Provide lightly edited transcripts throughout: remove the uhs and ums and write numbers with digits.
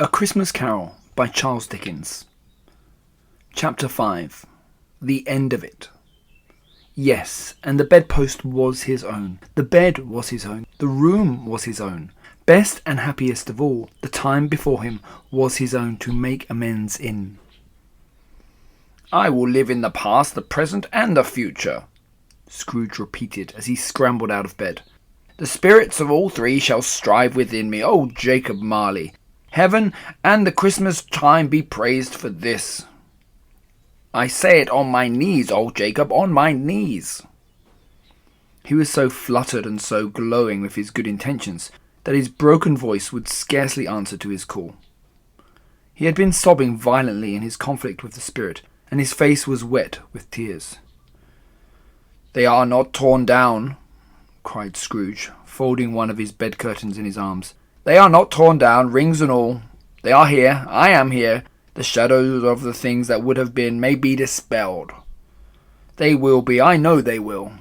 A Christmas Carol by Charles Dickens. Chapter 5. The End of It. Yes, and the bedpost was his own. The bed was his own. The room was his own. Best and happiest of all, the time before him was his own to make amends in. "I will live in the past, the present, and the future," Scrooge repeated as he scrambled out of bed. "The spirits of all three shall strive within me. Oh, Jacob Marley! Heaven and the Christmas time be praised for this. I say it on my knees, old Jacob, on my knees." He was so fluttered and so glowing with his good intentions that his broken voice would scarcely answer to his call. He had been sobbing violently in his conflict with the spirit, and his face was wet with tears. "They are not torn down," cried Scrooge, folding one of his bed curtains in his arms. "They are not torn down, rings and all. They are here. I am here. The shadows of the things that would have been may be dispelled. They will be. I know they will."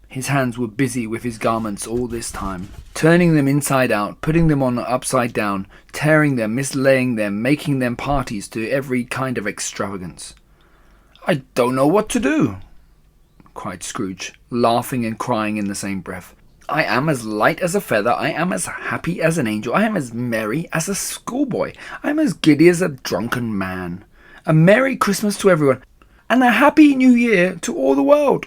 His hands were busy with his garments all this time, turning them inside out, putting them on upside down, tearing them, mislaying them, making them parties to every kind of extravagance. "I don't know what to do," cried Scrooge, laughing and crying in the same breath. "I am as light as a feather. I am as happy as an angel. I am as merry as a schoolboy. I am as giddy as a drunken man. A Merry Christmas to everyone, and a Happy New Year to all the world."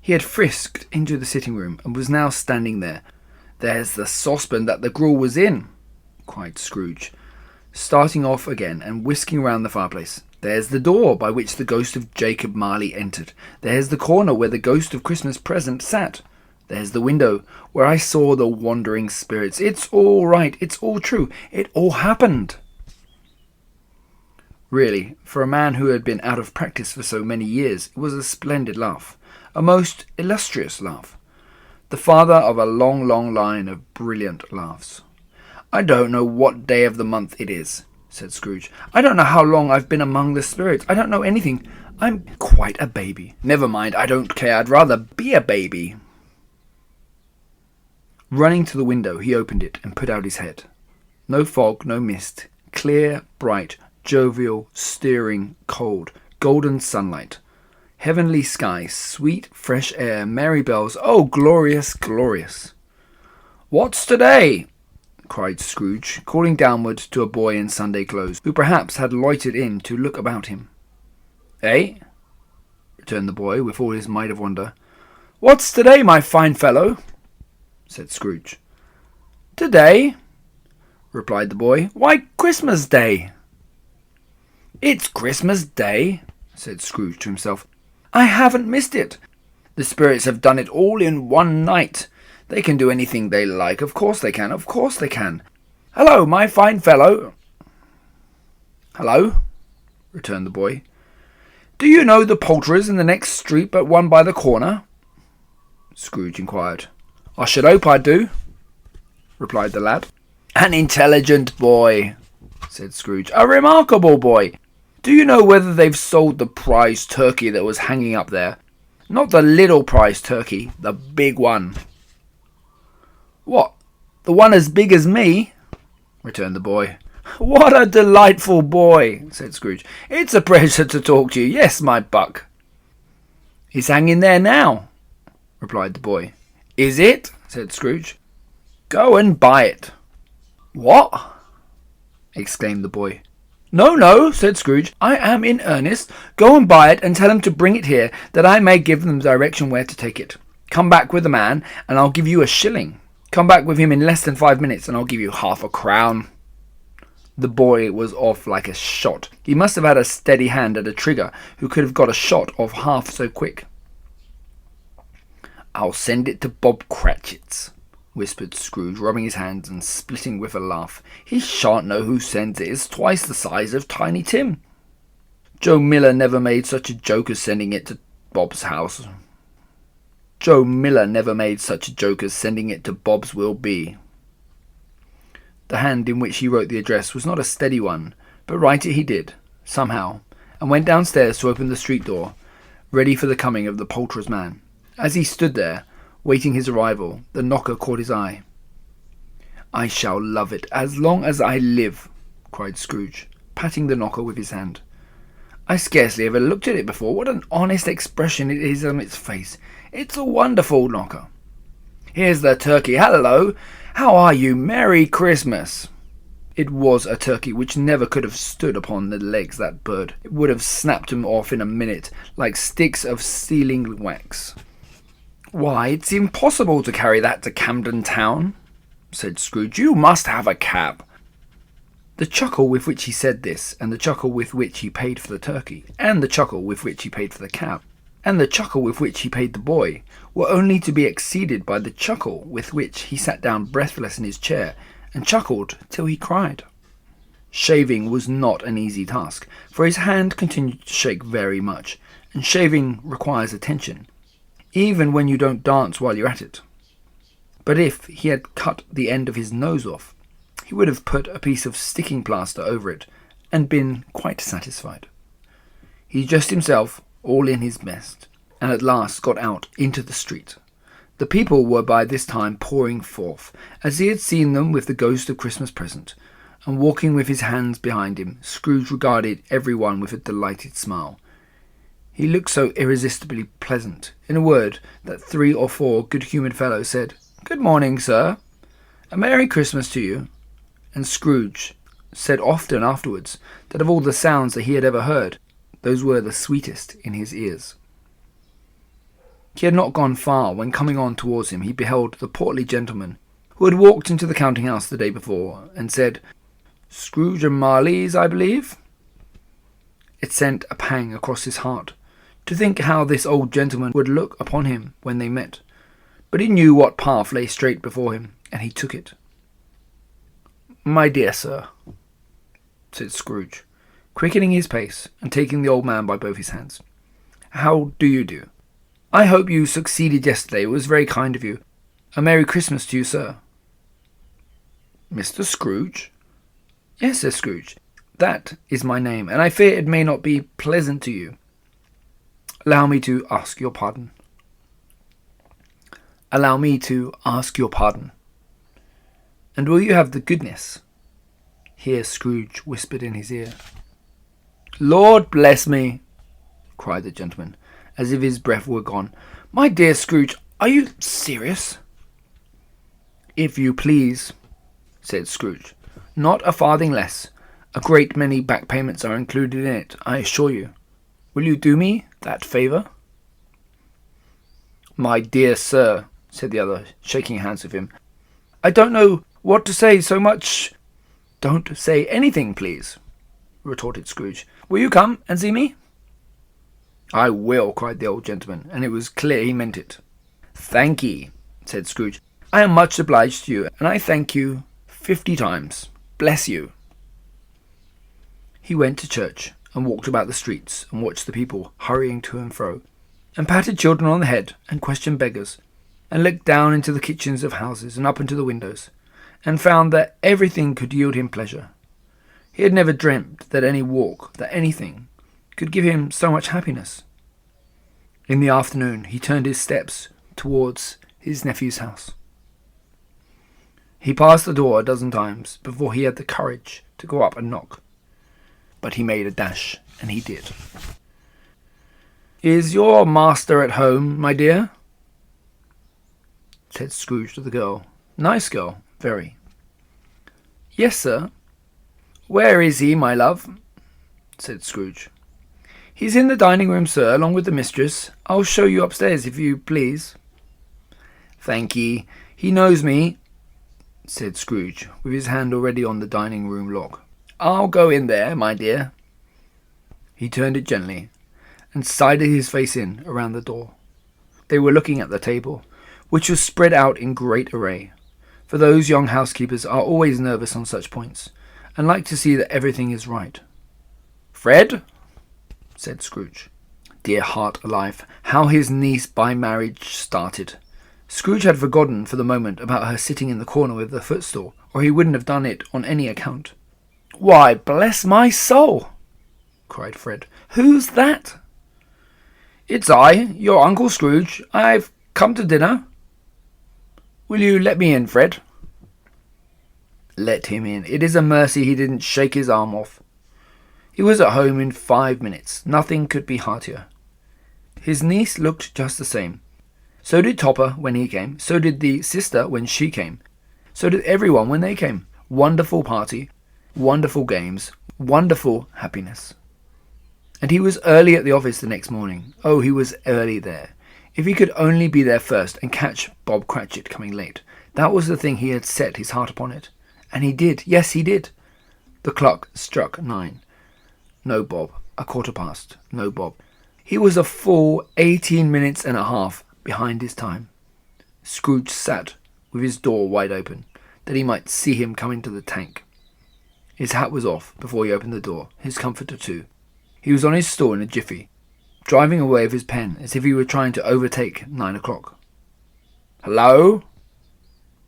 He had frisked into the sitting room and was now standing there. "There's the saucepan that the gruel was in," cried Scrooge, starting off again and whisking round the fireplace. "There's the door by which the ghost of Jacob Marley entered. There's the corner where the ghost of Christmas Present sat. There's the window where I saw the wandering spirits. It's all right. It's all true. It all happened." Really, for a man who had been out of practice for so many years, it was a splendid laugh. A most illustrious laugh. The father of a long, long line of brilliant laughs. "I don't know what day of the month it is," said Scrooge. "I don't know how long I've been among the spirits. I don't know anything. I'm quite a baby. Never mind, I don't care. I'd rather be a baby." Running to the window, he opened it and put out his head. No fog, no mist. Clear, bright, jovial, steering, cold, golden sunlight. Heavenly sky, sweet, fresh air, merry bells. Oh, glorious, glorious! "What's today?" cried Scrooge, calling downward to a boy in Sunday clothes, who perhaps had loitered in to look about him. "Eh?" returned the boy, with all his might of wonder. "What's today, my fine fellow?" said Scrooge. "Today?" replied the boy. "Why, Christmas Day." "It's Christmas Day," said Scrooge to himself. "I haven't missed it. The spirits have done it all in one night. They can do anything they like. Of course they can. Of course they can. Hello, my fine fellow." "Hello," returned the boy. "Do you know the poulterers in the next street but one by the corner?" Scrooge inquired. "I should hope I do," replied the lad. "An intelligent boy," said Scrooge. "A remarkable boy. Do you know whether they've sold the prize turkey that was hanging up there? Not the little prize turkey, the big one." "What, the one as big as me?" returned the boy. "What a delightful boy," said Scrooge. "It's a pleasure to talk to you. Yes, my buck." "It's hanging there now," replied the boy. "Is it?" said Scrooge. "Go and buy it." "What?" exclaimed the boy. "No, no," said Scrooge. "I am in earnest. Go and buy it and tell him to bring it here, that I may give them direction where to take it. Come back with the man, and I'll give you a shilling. Come back with him in less than 5 minutes, and I'll give you half a crown." The boy was off like a shot. He must have had a steady hand at a trigger who could have got a shot off half so quick. "I'll send it to Bob Cratchit's," whispered Scrooge, rubbing his hands and splitting with a laugh. "He shan't know who sends it. It's twice the size of Tiny Tim. Joe Miller never made such a joke as sending it to Bob's house. Joe Miller never made such a joke as sending it to Bob's will be." The hand in which he wrote the address was not a steady one, but write it he did, somehow, and went downstairs to open the street door, ready for the coming of the poulterer's man. As he stood there, waiting his arrival, the knocker caught his eye. "I shall love it as long as I live," cried Scrooge, patting the knocker with his hand. "I scarcely ever looked at it before. What an honest expression it is on its face. It's a wonderful knocker. Here's the turkey. Hello! How are you? Merry Christmas!" It was a turkey which never could have stood upon the legs, that bird. It would have snapped them off in a minute, like sticks of sealing wax. "Why, it's impossible to carry that to Camden Town," said Scrooge. "You must have a cab." The chuckle with which he said this, and the chuckle with which he paid for the turkey, and the chuckle with which he paid for the cab, and the chuckle with which he paid the boy, were only to be exceeded by the chuckle with which he sat down breathless in his chair, and chuckled till he cried. Shaving was not an easy task, for his hand continued to shake very much, and shaving requires attention, even when you don't dance while you're at it. But if he had cut the end of his nose off, he would have put a piece of sticking plaster over it, and been quite satisfied. He dressed himself all in his best, and at last got out into the street. The people were by this time pouring forth, as he had seen them with the ghost of Christmas present, and walking with his hands behind him, Scrooge regarded every one with a delighted smile. He looked so irresistibly pleasant, in a word, that 3 or 4 good-humoured fellows said, "Good morning, sir. A Merry Christmas to you." And Scrooge said often afterwards that of all the sounds that he had ever heard, those were the sweetest in his ears. He had not gone far when, coming on towards him, he beheld the portly gentleman who had walked into the counting-house the day before, and said, "Scrooge and Marley's, I believe?" It sent a pang across his heart to think how this old gentleman would look upon him when they met, but he knew what path lay straight before him, and he took it. "My dear sir," said Scrooge, quickening his pace and taking the old man by both his hands, "how do you do? I hope you succeeded yesterday. It was very kind of you. A Merry Christmas to you, sir." "Mr. Scrooge?" "Yes," said Scrooge. "That is my name, and I fear it may not be pleasant to you. Allow me to ask your pardon." "Allow me to ask your pardon. And will you have the goodness?" Here Scrooge whispered in his ear. "Lord bless me!" cried the gentleman, as if his breath were gone. "My dear Scrooge, are you serious?" "If you please," said Scrooge. "Not a farthing less. A great many back payments are included in it, I assure you. Will you do me that favour?" "My dear sir," said the other, shaking hands with him, "I don't know what to say so much—" "Don't say anything, please," retorted Scrooge. "Will you come and see me?" "I will," cried the old gentleman, and it was clear he meant it. "Thank ye," said Scrooge. "I am much obliged to you, and I thank you 50 times. Bless you." He went to church, and walked about the streets, and watched the people hurrying to and fro, and patted children on the head, and questioned beggars, and looked down into the kitchens of houses, and up into the windows, and found that everything could yield him pleasure. He had never dreamt that any walk, that anything, could give him so much happiness. In the afternoon he turned his steps towards his nephew's house. He passed the door a dozen times before he had the courage to go up and knock, but he made a dash, and he did. "Is your master at home, my dear?" said Scrooge to the girl. "Nice girl, very." "Yes, sir." "Where is he, my love?" said Scrooge. "He's in the dining-room, sir, along with the mistress. I'll show you upstairs, if you please." "Thank ye. He knows me," said Scrooge, with his hand already on the dining-room lock. "I'll go in there, my dear." He turned it gently, and sided his face in around the door. They were looking at the table, which was spread out in great array, for those young housekeepers are always nervous on such points, and like to see that everything is right. "Fred," said Scrooge. Dear heart alive, how his niece by marriage started! Scrooge had forgotten for the moment about her sitting in the corner with the footstool, or he wouldn't have done it on any account. "Why, bless my soul!" cried Fred. "Who's that?" "It's I, your Uncle Scrooge. I've come to dinner. Will you let me in, Fred?" Let him in. It is a mercy he didn't shake his arm off. He was at home in 5 minutes. Nothing could be heartier. His niece looked just the same. So did Topper when he came. So did the sister when she came. So did everyone when they came. Wonderful party. Wonderful games. Wonderful happiness. And he was early at the office the next morning. Oh, he was early there. If he could only be there first and catch Bob Cratchit coming late. That was the thing he had set his heart upon it. And he did. Yes, he did. The clock struck 9. No Bob. 1:15. No Bob. He was a full 18 minutes and a half behind his time. Scrooge sat with his door wide open, that he might see him come into the tank. His hat was off before he opened the door, his comforter too. He was on his stool in a jiffy, driving away with his pen as if he were trying to overtake 9 o'clock. "Hello?"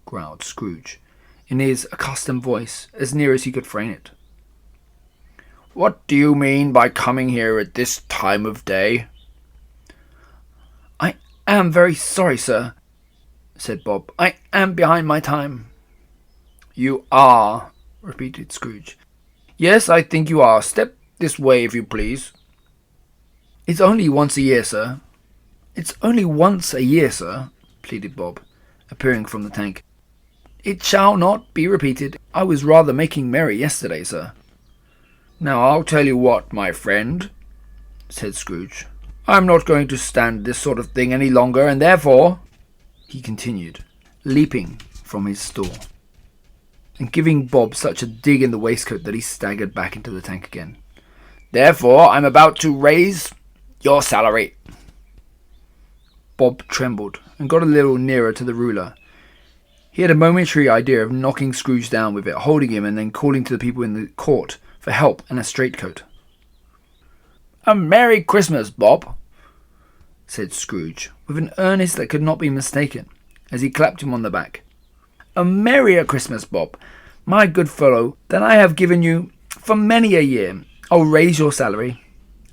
growled Scrooge, in his accustomed voice, as near as he could frame it. "What do you mean by coming here at this time of day?" "I am very sorry, sir," said Bob. "I am behind my time." "You are," repeated Scrooge. "Yes, I think you are. Step this way, if you please." "It's only once a year, sir." "It's only once a year, sir," pleaded Bob, appearing from the tank. "It shall not be repeated. I was rather making merry yesterday, sir." "Now I'll tell you what, my friend," said Scrooge. "I'm not going to stand this sort of thing any longer, and therefore," he continued, leaping from his stool, and giving Bob such a dig in the waistcoat that he staggered back into the tank again, "therefore I'm about to raise your salary." Bob trembled and got a little nearer to the ruler. He had a momentary idea of knocking Scrooge down with it, holding him, and then calling to the people in the court for help and a straitcoat. "A Merry Christmas, Bob," said Scrooge, with an earnest that could not be mistaken, as he clapped him on the back. "A merrier Christmas, Bob, my good fellow, than I have given you for many a year. I'll raise your salary,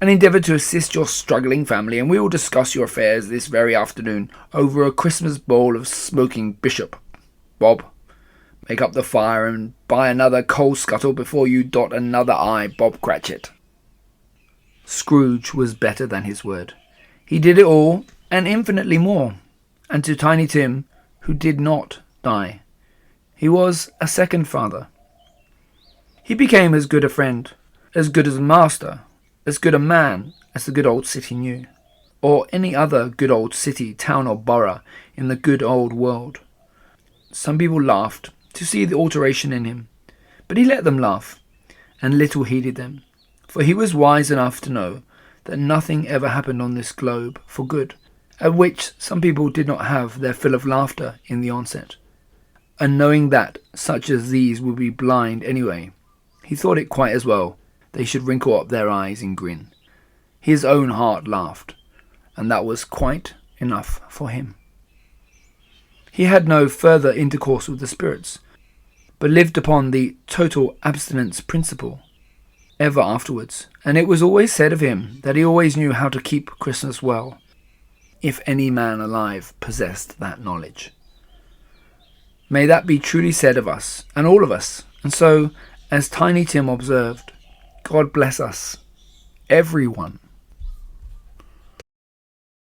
and endeavour to assist your struggling family, and we will discuss your affairs this very afternoon over a Christmas bowl of smoking bishop. Bob, make up the fire and buy another coal scuttle before you dot another I, Bob Cratchit." Scrooge was better than his word. He did it all, and infinitely more. And to Tiny Tim, who did not die, he was a second father. He became as good a friend, as good as a master, as good a man as the good old city knew, or any other good old city, town or borough in the good old world. Some people laughed to see the alteration in him, but he let them laugh, and little heeded them, for he was wise enough to know that nothing ever happened on this globe for good, at which some people did not have their fill of laughter in the onset. And knowing that such as these would be blind anyway, he thought it quite as well they should wrinkle up their eyes and grin. His own heart laughed, and that was quite enough for him. He had no further intercourse with the spirits, but lived upon the total abstinence principle ever afterwards, and it was always said of him that he always knew how to keep Christmas well, if any man alive possessed that knowledge. May that be truly said of us, and all of us, and so, as Tiny Tim observed, God bless us, everyone.